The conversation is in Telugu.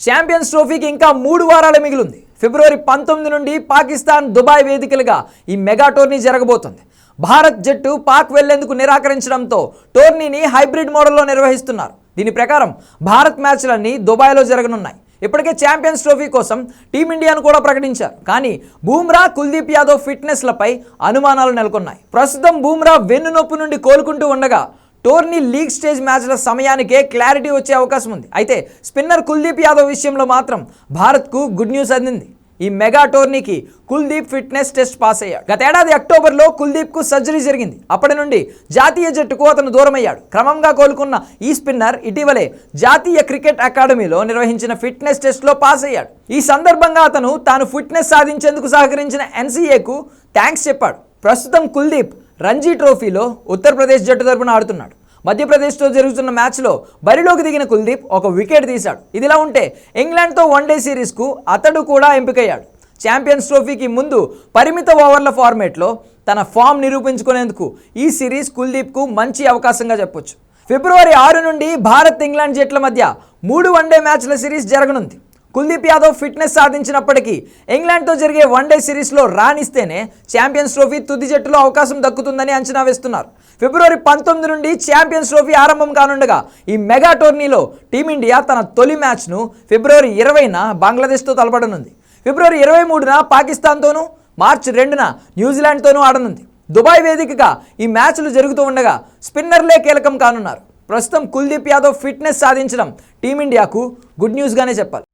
ఛాంపియన్స్ ట్రోఫీకి ఇంకా 3 వారాలు మిగిలింది. ఫిబ్రవరి 19 నుండి పాకిస్తాన్, దుబాయ్ వేదికలుగా ఈ మెగా టోర్నీ జరగబోతోంది. భారత్ జట్టు పాక్ వెళ్లేందుకు నిరాకరించడంతో టోర్నీని హైబ్రిడ్ మోడల్లో నిర్వహిస్తున్నారు. దీని ప్రకారం భారత్ మ్యాచ్లన్నీ దుబాయ్లో జరగనున్నాయి. ఇప్పటికే ఛాంపియన్స్ ట్రోఫీ కోసం టీమిండియాను కూడా ప్రకటించారు. కానీ బూమ్రా, కుల్దీప్ యాదవ్ ఫిట్నెస్లపై అనుమానాలు నెలకొన్నాయి. ప్రస్తుతం బూమ్రా వెన్నునొప్పి నుండి కోలుకుంటూ ఉండగా టోర్నీ లీగ్ స్టేజ్ మ్యాచ్ల సమయానికే క్లారిటీ వచ్చే అవకాశం ఉంది. అయితే స్పిన్నర్ కుల్దీప్ యాదవ్ విషయంలో మాత్రం భారత్కు గుడ్ న్యూస్ అందింది. ఈ మెగా టోర్నీకి కుల్దీప్ ఫిట్నెస్ టెస్ట్ పాస్ అయ్యాడు. గత ఏడాది అక్టోబర్లో కుల్దీప్కు సర్జరీ జరిగింది. అప్పటి నుండి జాతీయ జట్టుకు అతను దూరమయ్యాడు. క్రమంగా కోలుకున్న ఈ స్పిన్నర్ ఇటీవలే జాతీయ క్రికెట్ అకాడమీలో నిర్వహించిన ఫిట్నెస్ టెస్ట్లో పాస్ అయ్యాడు. ఈ సందర్భంగా అతను తాను ఫిట్నెస్ సాధించేందుకు సహకరించిన ఎన్సీఏకు థ్యాంక్స్ చెప్పాడు. ప్రస్తుతం కుల్దీప్ రంజీ ట్రోఫీలో ఉత్తరప్రదేశ్ జట్టు తరపున ఆడుతున్నాడు. మధ్యప్రదేశ్తో జరుగుతున్న మ్యాచ్లో బరిలోకి దిగిన కుల్దీప్ ఒక వికెట్ తీశాడు. ఇదిలా ఉంటే ఇంగ్లాండ్తో వన్డే సిరీస్కు అతడు కూడా ఎంపికయ్యాడు. ఛాంపియన్స్ ట్రోఫీకి ముందు పరిమిత ఓవర్ల ఫార్మేట్లో తన ఫామ్ నిరూపించుకునేందుకు ఈ సిరీస్ కుల్దీప్కు మంచి అవకాశంగా చెప్పొచ్చు. ఫిబ్రవరి 6 నుండి భారత్, ఇంగ్లాండ్ జట్ల మధ్య 3 వన్డే మ్యాచ్ల సిరీస్ జరగనుంది. కుల్దీప్ యాదవ్ ఫిట్నెస్ సాధించినప్పటికీ ఇంగ్లాండ్తో జరిగే వన్డే సిరీస్లో రాణిస్తేనే ఛాంపియన్స్ ట్రోఫీ తుది జట్టులో అవకాశం దక్కుతుందని అంచనా వేస్తున్నారు. ఫిబ్రవరి 19 నుండి ఛాంపియన్స్ ట్రోఫీ ఆరంభం కానుండగా ఈ మెగా టోర్నీలో టీమిండియా తన తొలి మ్యాచ్ను ఫిబ్రవరి 20న బంగ్లాదేశ్తో తలపడనుంది. ఫిబ్రవరి 23న పాకిస్తాన్తోనూ, మార్చి 2న న్యూజిలాండ్తోనూ ఆడనుంది. దుబాయ్ వేదికగా ఈ మ్యాచ్లు జరుగుతూ ఉండగా స్పిన్నర్లే కీలకం కానున్నారు. ప్రస్తుతం కుల్దీప్ యాదవ్ ఫిట్నెస్ సాధించడం టీమిండియాకు గుడ్ న్యూస్గానే చెప్పాలి.